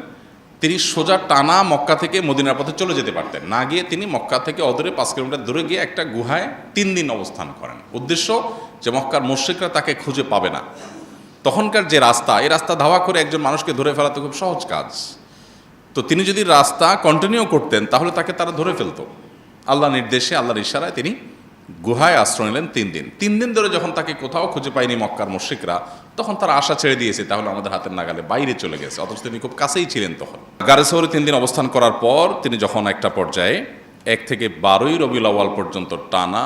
তিনি সোজা টানা মক্কা থেকে মদিনার পথে চলে যেতে পারতেন, না গিয়ে তিনি মক্কা থেকে অদূরে 5 কিলোমিটার দূরে গিয়ে একটা গুহায় 3 দিন অবস্থান করেন। উদ্দেশ্য যে মক্কার মুশরিকরা তাকে খুঁজে পাবে না। তখনকার যে রাস্তা, এই রাস্তা ধাওয়া করে একজন মানুষকে ধরে ফেলা তো খুব সহজ কাজ। তো তিনি যদি রাস্তা কন্টিনিউ করতেন তাহলে তাকে তারা ধরে ফেলতো। আল্লাহ নির্দেশে, আল্লাহর ইশারায় তিনি গুহায় আশ্রয় নিলেন 3 দিন। 3 দিন ধরে যখন তাকে কোথাও খুঁজে পায়নি মক্কার মুশরিকরা, তখন তারা আশা ছেড়ে দিয়েছে, তাহলে আমাদের হাতের নাগালে বাইরে চলে গেছে। অথচ তিনি খুব কাছেই ছিলেন তখন। গারে সৌরে 3 দিন অবস্থান করার পর তিনি যখন একটা পর্যায়ে 1 থেকে 12ই রবিউল আউয়াল পর্যন্ত টানা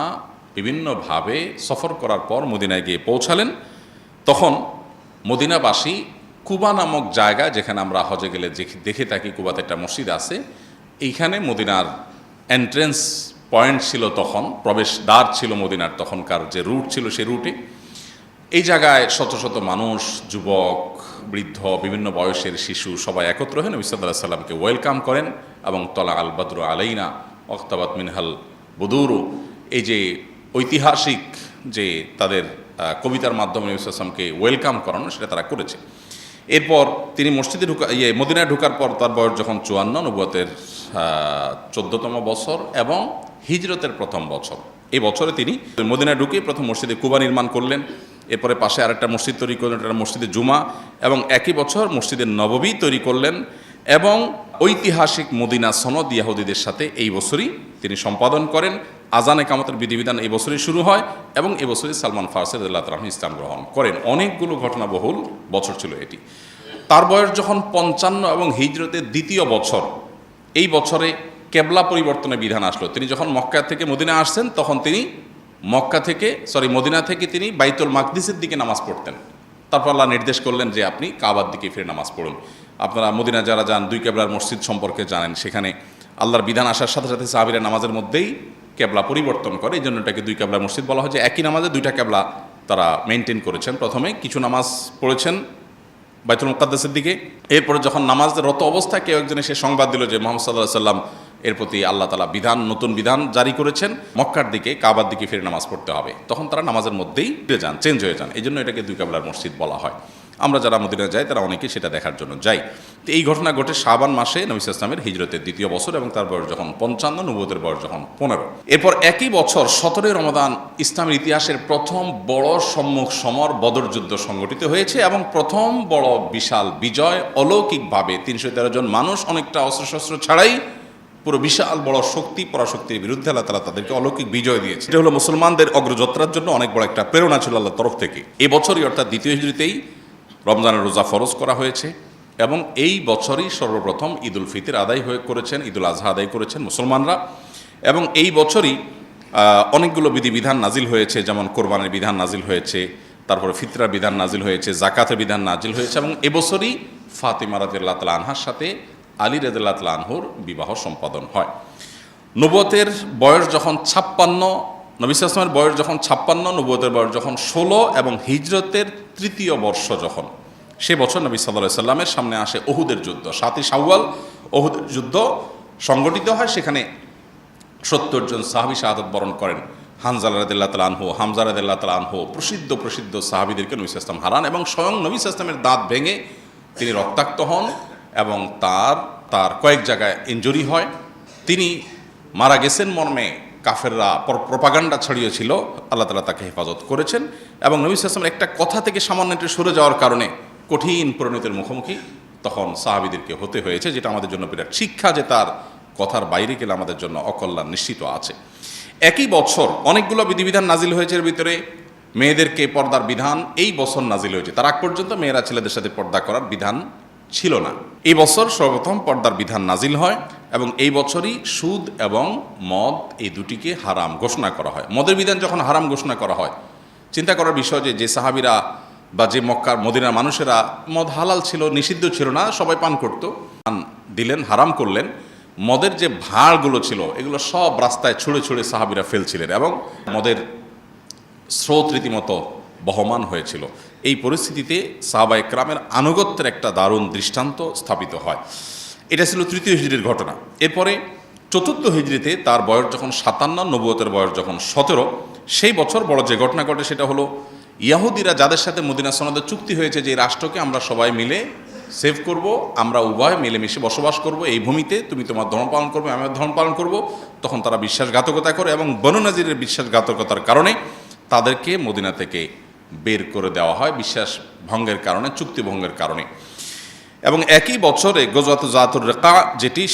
বিভিন্নভাবে সফর করার পর মদিনায় গিয়ে পৌঁছালেন, তখন মদিনাবাসী কুবা নামক জায়গা, যেখানে আমরা হজে গেলে দেখে থাকি কুবাতে একটা মসজিদ আছে, এইখানে মদিনার এন্ট্রেন্স পয়েন্ট ছিল, তখন প্রবেশ দ্বার ছিল মদিনার, তখনকার যে রুট ছিল সেই রুটে। এই জায়গায় শত শত মানুষ, যুবক, বৃদ্ধ, বিভিন্ন বয়সের শিশু সবাই একত্র হয়ে নবী সাল্লাল্লাহু আলাইহি ওয়াসাল্লামকে ওয়েলকাম করেন এবং তলা আল বদরু আলাইনা ওয়াক্তাবাত মিনহাল বুদুরু, এই যে ঐতিহাসিক যে তাদের কবিতার মাধ্যমে নবী সাল্লাল্লাহু আলাইহি ওয়াসাল্লামকে ওয়েলকাম করানো, সেটা তারা করেছে। এরপর তিনি মসজিদে মদিনায় ঢোকার পর তার বয়স যখন 54, নবুয়তের 14তম বছর এবং হিজরতের প্রথম বছর, এই বছরে তিনি মদিনায় ঢুকে প্রথম মসজিদে কুবা নির্মাণ করলেন। এরপরে পাশে আরেকটা মসজিদ তৈরি করলেন, এটা মসজিদে জুমা, এবং একই বছর মসজিদে নববী তৈরি করলেন। এবং ঐতিহাসিক মদিনা সনদ ইয়াহুদীদের সাথে এই বছরই তিনি সম্পাদন করেন। আজান একামতের বিধিবিধান এই বছরই শুরু হয় এবং এই বছরই সালমান ফারসি রাদিয়াল্লাহু তাআলা আনহু ইসলাম গ্রহণ করেন। অনেকগুলো ঘটনাবহুল বছর ছিল এটি। তার বয়স যখন 55 এবং হিজরতের 2য় বছর, এই বছরে কেবলা পরিবর্তনের বিধান আসলো। তিনি যখন মক্কা থেকে মদিনা আসছেন, তখন তিনি মদিনা থেকে তিনি বাইতুল মাকদিসের দিকে নামাজ পড়তেন। তারপর আল্লাহ নির্দেশ করলেন যে আপনি কাবার দিকে ফিরে নামাজ পড়ুন। আপনারা মদিনা যারা যান, 2 কেবলার মসজিদ সম্পর্কে জানেন। সেখানে আল্লাহর বিধান আসার সাথে সাথে সাহাবীরা নামাজের মধ্যেই কেবলা পরিবর্তন করে, এই জন্য এটাকে 2 কেবলার মসজিদ বলা হয়। যে একই নামাজে 2টা কেবলা তারা মেনটেন করেছেন। প্রথমে কিছু নামাজ পড়েছেন বাইতুল মুকাদ্দাসের দিকে, এরপরে যখন নামাজের রত অবস্থায় কেউ একজন এসে সংবাদ দিল যে মুহাম্মদ সাল্লাল্লাহু আলাইহি ওয়াসাল্লাম এর প্রতি আল্লাহ তাআলা নতুন বিধান জারি করেছেন, মক্কার দিকে কাবার দিকে ফিরে নামাজ পড়তে হবে, তখন তারা নামাজের মধ্যেই চেঞ্জ হয়ে যান। এই জন্য এটাকে 2 কেবলার মসজিদ বলা হয়। আমরা যারা মদিনায় যাই তারা অনেকেই সেটা দেখার জন্য যাই। তো এই ঘটনা ঘটে শাবান মাসে নবী সাল্লাল্লাহু আলাইহি ওয়াসাল্লামের হিজরতের 2য় বছর এবং তার বয়স যখন 55, নবুয়তের বয়স যখন 15। এরপর একই বছর 17 রমাদান ইসলামের ইতিহাসের প্রথম বড় সম্মুখ সমর বদর যুদ্ধ সংগঠিত হয়েছে এবং প্রথম বড় বিশাল বিজয়, অলৌকিকভাবে 313 জন মানুষ অনেকটা অস্ত্রশস্ত্র ছাড়াই পুরো বিশাল বড় শক্তি পরাশক্তির বিরুদ্ধে আল্লাহ তাআলা তাদেরকে অলৌকিক বিজয় দিয়েছে। এটা হলো মুসলমানদের অগ্রযাত্রার জন্য অনেক বড় একটা প্রেরণা ছিল আল্লাহর তরফ থেকে। এই বছরই অর্থাৎ 2য় হিজরিতেই রমজানের রোজা ফরজ করা হয়েছে এবং এই বছরই সর্বপ্রথম ঈদুল ফিতর আদায় করেছেন, ঈদুল আজহা আদায় করেছেন মুসলমানরা। এবং এই বছরই অনেকগুলো বিধিবিধান নাজিল হয়েছে, যেমন কোরবানির বিধান নাজিল হয়েছে, তারপরে ফিতরার বিধান নাজিল হয়েছে, জাকাতের বিধান নাজিল হয়েছে এবং এবছরই ফাতিমা রাদিয়াল্লাহু তাআলা আনহার সাথে আলী রাদিয়াল্লাহু তাআলা আনহুর বিবাহ সম্পাদন হয়। নবুয়তের বয়স যখন 56, নবী সাল্লাল্লাহু আলাইহি ওয়াসাল্লামের বয়স যখন 56, নবুয়তের বয়স যখন 16 এবং হিজরতের 3য় বর্ষ যখন, সে বছর নবী সাল্লাল্লাহু আলাইহি ওয়াসাল্লামের সামনে আসে ওহুদের যুদ্ধ। 7ই শাওয়াল ওহুদের যুদ্ধ সংগঠিত হয়। সেখানে 70 জন সাহাবী শাহাদাত বরণ করেন। হানজালা রাদিয়াল্লাহু তাআলা আনহু, হামজা রাদিয়াল্লাহু তাআলা আনহু, প্রসিদ্ধ সাহাবীদেরকে নবী সাল্লাল্লাহু আলাইহি ওয়াসাল্লাম হারান এবং স্বয়ং নবী সাল্লাল্লাহু আলাইহি ওয়াসাল্লামের দাঁত ভেঙে তিনি রক্তাক্ত হন এবং তার কয়েক জায়গায় ইনজুরি হয়। তিনি মারা গেছেন মর্মে কাফেররা প্রপাগান্ডা ছড়িয়েছিল, আল্লাহ তাআলা তাকে হেফাজত করেছেন এবং নবী সাল্লাল্লাহু আলাইহি ওয়াসাল্লাম একটা কথা থেকে সামান্য একটু সরে যাওয়ার কারণে কঠিন পরিণতির মুখোমুখি তখন সাহাবীদেরকে হতে হয়েছে, যেটা আমাদের জন্য বিরাট শিক্ষা যে তার কথার বাইরে গেলে আমাদের জন্য অকল্যাণ নিশ্চিত আছে। একই বছর অনেকগুলো বিধিবিধান নাজিল হয়েছে। এর ভিতরে মেয়েদেরকে পর্দার বিধান এই বছর নাজিল হয়েছে। তার আগ পর্যন্ত মেয়েরা ছেলেদের সাথে পর্দা করার বিধান ছিল না। এই বছর সর্বপ্রথম পর্দার বিধান নাজিল হয় এবং এই বছরই সুদ এবং মদ এই দুটিকে হারাম ঘোষণা করা হয়। মদের বিধান যখন হারাম ঘোষণা করা হয়, চিন্তা করার বিষয় যে সাহাবীরা বা যে মক্কার মদিনার মানুষেরা মদ হালাল ছিল, নিষিদ্ধ ছিল না, সবাই পান করত, দিলেন, হারাম করলেন। মদের যে ভাঁড়গুলো ছিল এগুলো সব রাস্তায় ছুঁড়ে ছুঁড়ে সাহাবীরা ফেলছিলেন এবং মদের স্রোত রীতিমতো বহমান হয়েছিল। এই পরিস্থিতিতে সাহাবা একরামের আনুগত্যের একটা দারুণ দৃষ্টান্ত স্থাপিত হয়। এটা ছিল 3য় হিজরির ঘটনা। এরপরে 4র্থ হিজরিতে তার বয়স যখন 57, নবুয়তের বয়স যখন 17, সেই বছর বড় যে ঘটনা ঘটে সেটা হলো ইয়াহুদিরা যাদের সাথে মদিনা সনদে চুক্তি হয়েছে যে এই রাষ্ট্রকে আমরা সবাই মিলে সেভ করব, আমরা উভয় মিলেমিশে বসবাস করব এই ভূমিতে, তুমি তোমার ধর্ম পালন করবে, আমি আমার ধর্ম পালন করব, তখন তারা বিশ্বাসঘাতকতা করে এবং বনু নাজিরের বিশ্বাসঘাতকতার কারণে তাদেরকে মদিনা থেকে বের করে দেওয়া হয়, বিশ্বাস ভঙ্গের কারণে, চুক্তি ভঙ্গের কারণে। এবং একই বছরে গজওয়াত জাতুর রিকা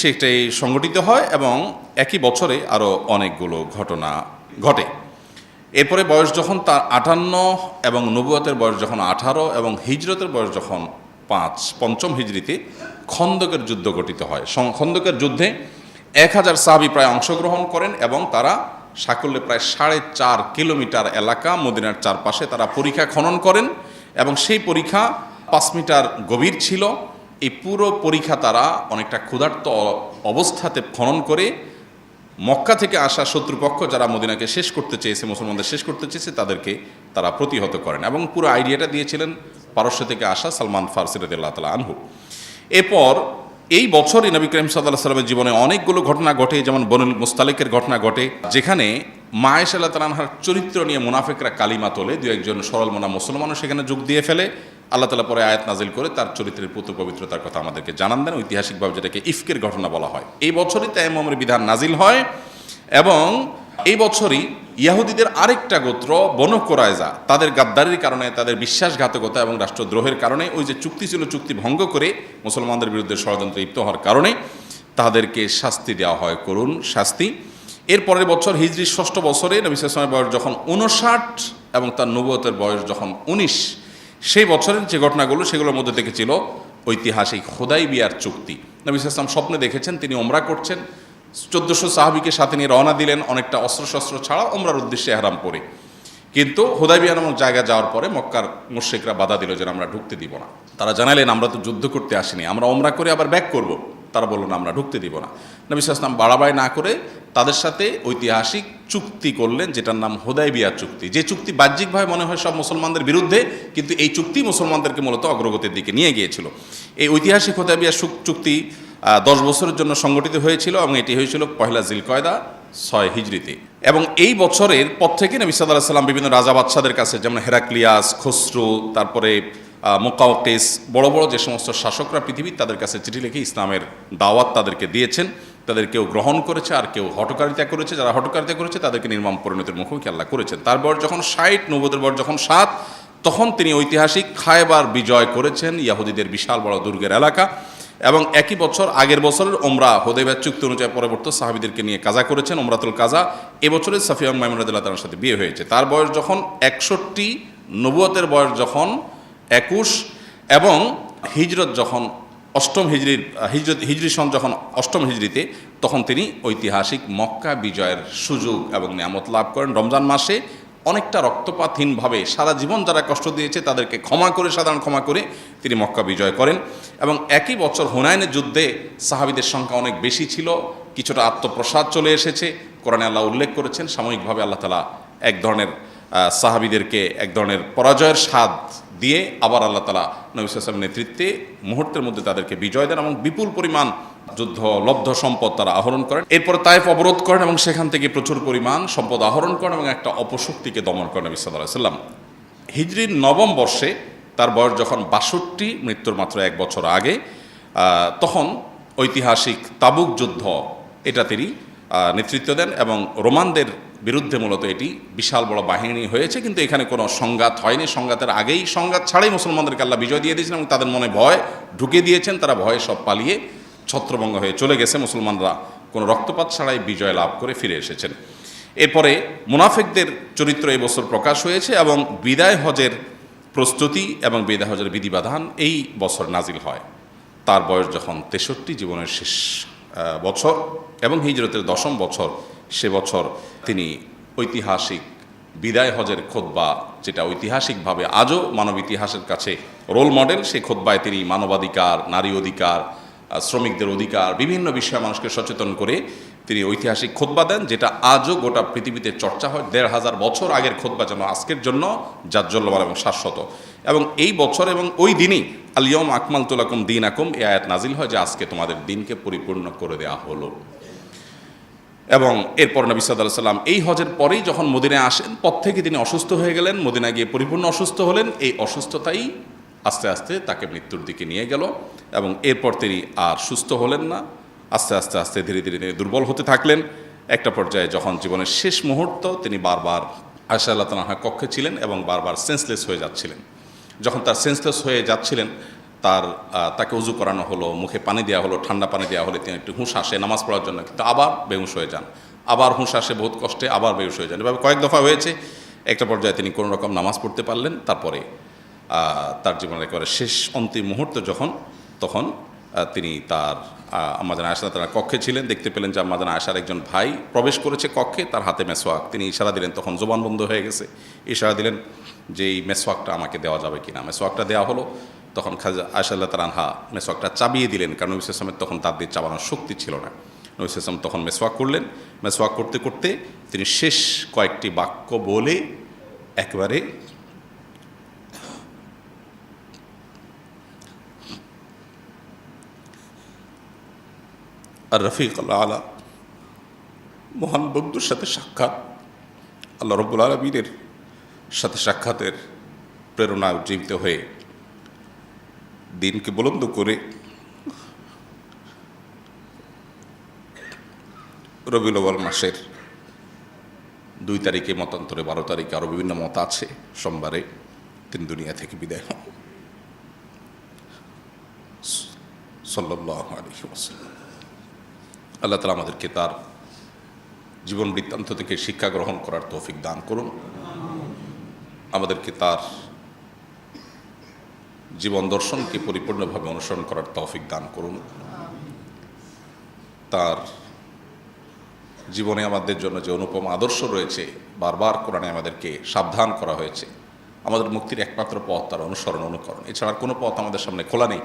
সেটাই সংগঠিত হয় এবং একই বছরে আরও অনেকগুলো ঘটনা ঘটে। এরপরে বয়স যখন তার 58 এবং নবুয়তের বয়স যখন 18 এবং হিজরতের বয়স যখন 5 হিজরিতে খন্দকের যুদ্ধ গঠিত হয়। খন্দকের যুদ্ধে 1000 সাহাবী প্রায় অংশগ্রহণ করেন এবং তারা সাকল্যে প্রায় 4.5 কিলোমিটার এলাকা মদিনার চারপাশে তারা পরীক্ষা খনন করেন এবং সেই পরীক্ষা 5 মিটার গভীর ছিল। এই পুরো পরীক্ষা তারা অনেকটা ক্ষুধার্ত অবস্থাতে খনন করে মক্কা থেকে আসা শত্রুপক্ষ যারা মদিনাকে শেষ করতে চেয়েছে, মুসলমানদের শেষ করতে চেয়েছে, তাদেরকে তারা প্রতিহত করেন এবং পুরো আইডিয়াটা দিয়েছিলেন পারস্য থেকে আসা সালমান ফারসি রাদিয়াল্লাহু তাআলা আনহু। এরপর এই বছরই নবী করিম সাল্লাল্লাহু আলাইহি ওয়াসাল্লামের জীবনে অনেকগুলো ঘটনা ঘটে, যেমন বনুল মুস্তালিকের ঘটনা ঘটে, যেখানে মা আয়েশা রাদিয়াল্লাহু তাআলা আনহার চরিত্র নিয়ে মুনাফিকরা কালিমা তোলে, দু একজন সরল মনা মুসলমানও সেখানে যোগ দিয়ে ফেলে। আল্লাহ তাআলা পরে আয়াত নাজিল করে তার চরিত্রের পুত্র পবিত্রতার কথা আমাদেরকে জানান দেন, ঐতিহাসিকভাবে যেটাকে ইফকের ঘটনা বলা হয়। এই বছরই তায়াম্মুমের বিধান নাজিল হয় এবং এই বছরই ইয়াহুদীদের আরেকটা গোত্র বনু কুরাইজা তাদের গাদ্দারির কারণে, তাদের বিশ্বাসঘাতকতা এবং রাষ্ট্রদ্রোহের কারণে, ওই যে চুক্তি ছিল চুক্তি ভঙ্গ করে মুসলমানদের বিরুদ্ধে ষড়যন্ত্রে লিপ্ত হওয়ার কারণে তাদেরকে শাস্তি দেওয়া হয়, করুণ শাস্তি। এর পরের বছর হিজরির 6ষ্ঠ বছরে নবী সাল্লাল্লাহু আলাইহি ওয়াসাল্লামের বয়স যখন 59 এবং তার নবুয়তের বয়স যখন 19, সেই বছরের যে ঘটনাগুলো সেগুলোর মধ্যে থেকে ছিল ঐতিহাসিক হুদাইবিয়ার চুক্তি। নবী সাল্লাল্লাহু আলাইহি ওয়াসাল্লাম স্বপ্নে দেখেছেন তিনি ওমরা করছেন, 1400 সাহাবীকে সাথে নিয়ে রওনা দিলেন, অনেকটা অস্ত্রশস্ত্র ছাড়া ওমরার উদ্দেশ্যে ইহরাম পরে। কিন্তু হুদাইবিয়া নামক জায়গা যাওয়ার পরে মক্কার মুশরিকরা বাধা দিল যে আমরা ঢুকতে দিব না। তারা জানালেন আমরা তো যুদ্ধ করতে আসিনি, আমরা ওমরা করে আবার ব্যাক করব। তারা বলল না, আমরা ঢুকতে দিব না। নবী সাল্লাল্লাহু আলাইহি ওয়াসাল্লাম বাড়াবাড়ি না করে তাদের সাথে ঐতিহাসিক চুক্তি করলেন, যেটার নাম হুদাইবিয়া চুক্তি। যে চুক্তি বাহ্যিকভাবে মনে হয় সব মুসলমানদের বিরুদ্ধে, কিন্তু এই চুক্তি মুসলমানদেরকে মূলত অগ্রগতির দিকে নিয়ে গিয়েছিল। এই ঐতিহাসিক হুদাইবিয়া চুক্তি 10 বছরের জন্য সংগঠিত হয়েছিল এবং এটি হয়েছিল 1 জিলকয়দা 6 হিজরিতে। এবং এই বছরের পর থেকে নবী সাল্লাল্লাহু আলাইহি ওয়াসাল্লাম বিভিন্ন রাজা বাদশাদের কাছে, যেমন হেরাক্লিয়াস, খসরু, তারপরে মুকাওকিস, বড় বড় যে সমস্ত শাসকরা পৃথিবীর, তাদের কাছে চিঠি লিখে ইসলামের দাওয়াত তাদেরকে দিয়েছেন। তাদের কেউ গ্রহণ করেছে আর কেউ হঠকারিতা করেছে। যারা হঠকারিতা করেছে তাদেরকে নির্মম পরিণতির মুখোমুখি আল্লাহ করেছেন। তার বয়স যখন 60, নবুয়তের বয়স যখন 7, তখন তিনি ঐতিহাসিক খায়বার বিজয় করেছেন, ইয়াহুদীদের বিশাল বড় দুর্গের এলাকা। এবং একই বছর আগের বছরের ওমরা হুদাইবিয়া চুক্তি অনুযায়ী পরবর্তী সাহাবীদেরকে নিয়ে কাজা করেছেন, ওমরাতুল কাজা। এবছরে সাফিয়া মাইমুনা রাদিয়াল্লাহু তাআলার সাথে বিয়ে হয়েছে। তার বয়স যখন 61, নবুয়তের বয়স যখন 21 এবং হিজরত যখন অষ্টম হিজরি সন যখন অষ্টম হিজরিতে, তখন তিনি ঐতিহাসিক মক্কা বিজয়ের সুযোগ এবং নিয়ামত লাভ করেন। রমজান মাসে অনেকটা রক্তপাতহীনভাবে সারা জীবন যারা কষ্ট দিয়েছে তাদেরকে সাধারণ ক্ষমা করে তিনি মক্কা বিজয় করেন। এবং একই বছর হুনাইনের যুদ্ধে সাহাবীদের সংখ্যা অনেক বেশি ছিল, কিছুটা আত্মপ্রসাদ চলে এসেছে। কোরআনে আল্লাহ উল্লেখ করেছেন সাময়িকভাবে আল্লাহ তাআলা এক ধরনের সাহাবীদেরকে এক ধরনের পরাজয়ের স্বাদ দিয়ে আবার আল্লাহ তাআলা নবী সাল্লাল্লাহু আলাইহি ওয়াসাল্লামের নেতৃত্বে মুহূর্তের মধ্যে তাদেরকে বিজয় দেন এবং বিপুল পরিমাণ যুদ্ধ লব্ধ সম্পদ তারা আহরণ করেন। এরপর তায়েফ অবরোধ করেন এবং সেখান থেকে প্রচুর পরিমাণ সম্পদ আহরণ করেন এবং একটা অপশক্তিকে দমন করেন নবী সাল্লাল্লাহু আলাইহি ওয়াসাল্লাম। হিজরির নবম বর্ষে তার বয়স যখন ৬২, মৃত্যুর মাত্র এক বছর আগে, তখন ঐতিহাসিক তাবুক যুদ্ধ এটা তিনি নেতৃত্ব দেন এবং রোমানদের বিরুদ্ধে মূলত এটি বিশাল বড় বাহিনী হয়েছে, কিন্তু এখানে কোনো সংঘাত হয়নি। সংঘাতের আগেই, সংঘাত ছাড়াই মুসলমানদেরকে আল্লাহ বিজয় দিয়ে দিয়েছেন এবং তাদের মনে ভয় ঢুকিয়ে দিয়েছেন। তারা ভয়ে সব পালিয়ে ছত্রভঙ্গ হয়ে চলে গেছে। মুসলমানরা কোনো রক্তপাত ছাড়াই বিজয় লাভ করে ফিরে এসেছেন। এরপরে মুনাফিকদের চরিত্র এই বছর প্রকাশ হয়েছে এবং বিদায় হজের প্রস্তুতি এবং বিদায় হজের বিধিবিধান এই বছর নাজিল হয়। তার বয়স যখন ৬৩, জীবনের শেষ বছর এবং হিজরতের ১০ম বছর, সে বছর তিনি ঐতিহাসিক বিদায় হজের খুতবা, যেটা ঐতিহাসিকভাবে আজও মানব ইতিহাসের কাছে রোল মডেল, সেই খুতবায় তিনি মানবাধিকার, নারী অধিকার, শ্রমিকদের অধিকার, বিভিন্ন বিষয়ে মানুষকে সচেতন করে তিনি ঐতিহাসিক খুতবা দেন, যেটা আজও গোটা পৃথিবীতে চর্চা হয়। ১৫০০ বছর আগের খুতবা যেন আজকের জন্য জাজ্জল্যমান এবং শাশ্বত। এবং এই বছর এবং ওই দিনই আল-ইয়াউমা আকমালতু লাকুম দীনাকুম এই আয়াত নাজিল হয় যে আজকে তোমাদের দিনকে পরিপূর্ণ করে দেওয়া হলো। এবং এরপর নবী সাল্লাল্লাহু আলাইহি ওয়াসাল্লাম এই হজের পরেই যখন মদিনায় আসেন, পর থেকে তিনি অসুস্থ হয়ে গেলেন, মদিনায় গিয়ে পরিপূর্ণ অসুস্থ হলেন। এই অসুস্থতাই আস্তে আস্তে তাকে মৃত্যুর দিকে নিয়ে গেল এবং এরপর তিনি আর সুস্থ হলেন না। আস্তে আস্তে আস্তে ধীরে ধীরে তিনি দুর্বল হতে থাকলেন। একটা পর্যায়ে যখন জীবনের শেষ মুহূর্ত, তিনি বারবার আয়েশা রাদিয়াল্লাহু তাআলা আনহা কক্ষে ছিলেন এবং বারবার সেন্সলেস হয়ে যাচ্ছিলেন। যখন তার সেন্সলেস হয়ে যাচ্ছিলেন, তাকে উজু করানো হলো, মুখে পানি দেওয়া হলো, ঠান্ডা পানি দেওয়া হলে তিনি একটু হুঁশ আসে নামাজ পড়ার জন্য, কিন্তু আবার বেহুশ হয়ে যান, আবার হুঁশ আসে বহুত কষ্টে, আবার বেহুশ হয়ে যান। এভাবে কয়েক দফা হয়েছে। একটা পর্যায়ে তিনি কোনো রকম নামাজ পড়তে পারলেন। তারপরে তার জীবনের একেবারে শেষ অন্তিম মুহূর্ত যখন, তখন তিনি তার আম্মা জান আয়েশা তার কক্ষে ছিলেন, দেখতে পেলেন যে আম্মা জান আয়েশার একজন ভাই প্রবেশ করেছে কক্ষে, তার হাতে মেসওয়াক। তিনি ইশারা দিলেন, তখন জবান বন্ধ হয়ে গেছে, ইশারা দিলেন যে এই মেসওয়াকটা আমাকে দেওয়া যাবে কিনা। মেসওয়াকটা দেওয়া হলো। তখন খাজা আয়েশা রাদিয়াল্লাহু তাআলা আনহা মেসওয়াকটা চাবিয়ে দিলেন, কারণ নবী সাল্লাল্লাহু আলাইহি ওয়াসাল্লামের তখন দাঁত দিয়ে চাবানোর শক্তি ছিল না। নবী সাল্লাল্লাহু আলাইহি ওয়াসাল্লাম তখন মেসওয়াক করলেন। মেসওয়াক করতে করতে তিনি শেষ কয়েকটি বাক্য বলে একবারে আর রফিক আলা, মহান বন্ধুর সাথে সাক্ষাৎ, আল্লাহ রাব্বুল আলামিনের সাথে সাক্ষাতের প্রেরণা উজ্জীবিত হয়ে দিনকে বুলন্দ করে রবিউল আউয়াল মাসের 2 তারিখে, মতান্তরে 12 তারিখে, আরও বিভিন্ন মত আছে, সোমবারে তিনি দুনিয়া থেকে বিদায় হন সাল্লাল্লাহু আলাইহি ওয়াসাল্লাম। আল্লাহ তাআলা আমাদেরকে তার জীবন বৃত্তান্ত থেকে শিক্ষা গ্রহণ করার তৌফিক দান করুন, আমাদেরকে তার জীবন দর্শনকে পরিপূর্ণভাবে অনুসরণ করার তৌফিক দান করুন। তার জীবনে আমাদের জন্য যে অনুপম আদর্শ রয়েছে, বারবার কোরআনে আমাদেরকে সাবধান করা হয়েছে, আমাদের মুক্তির একমাত্র পথ তার অনুসরণ, অনুকরণ, এছাড়া কোনো পথ আমাদের সামনে খোলা নেই।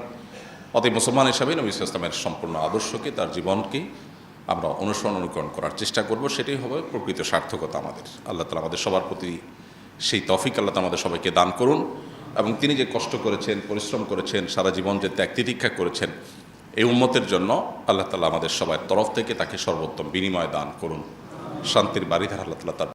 অতএব মুসলমান হিসাবে নবী সাল্লাল্লাহু আলাইহি ওয়াসাল্লামের সম্পূর্ণ আদর্শকে, তার জীবনকে আমরা অনুসরণ, অনুকরণ করার চেষ্টা করব। সেটাই হবে প্রকৃত সার্থকতা আমাদের। আল্লাহ তাআলা আমাদের সবার প্রতি সেই তৌফিক আল্লাহ তাআলা আমাদের সবাইকে দান করুন এবং তিনি যে কষ্ট করেছেন, পরিশ্রম করেছেন, সারা জীবন যে ত্যাগ তিতিক্ষা করেছেন এই উম্মতের জন্য, আল্লাহ তাআলা আমাদের সবার তরফ থেকে তাকে সর্বোত্তম বিনিময় দান করুন। শান্তির বাড়িধারা আল্লাহ তাআলা তার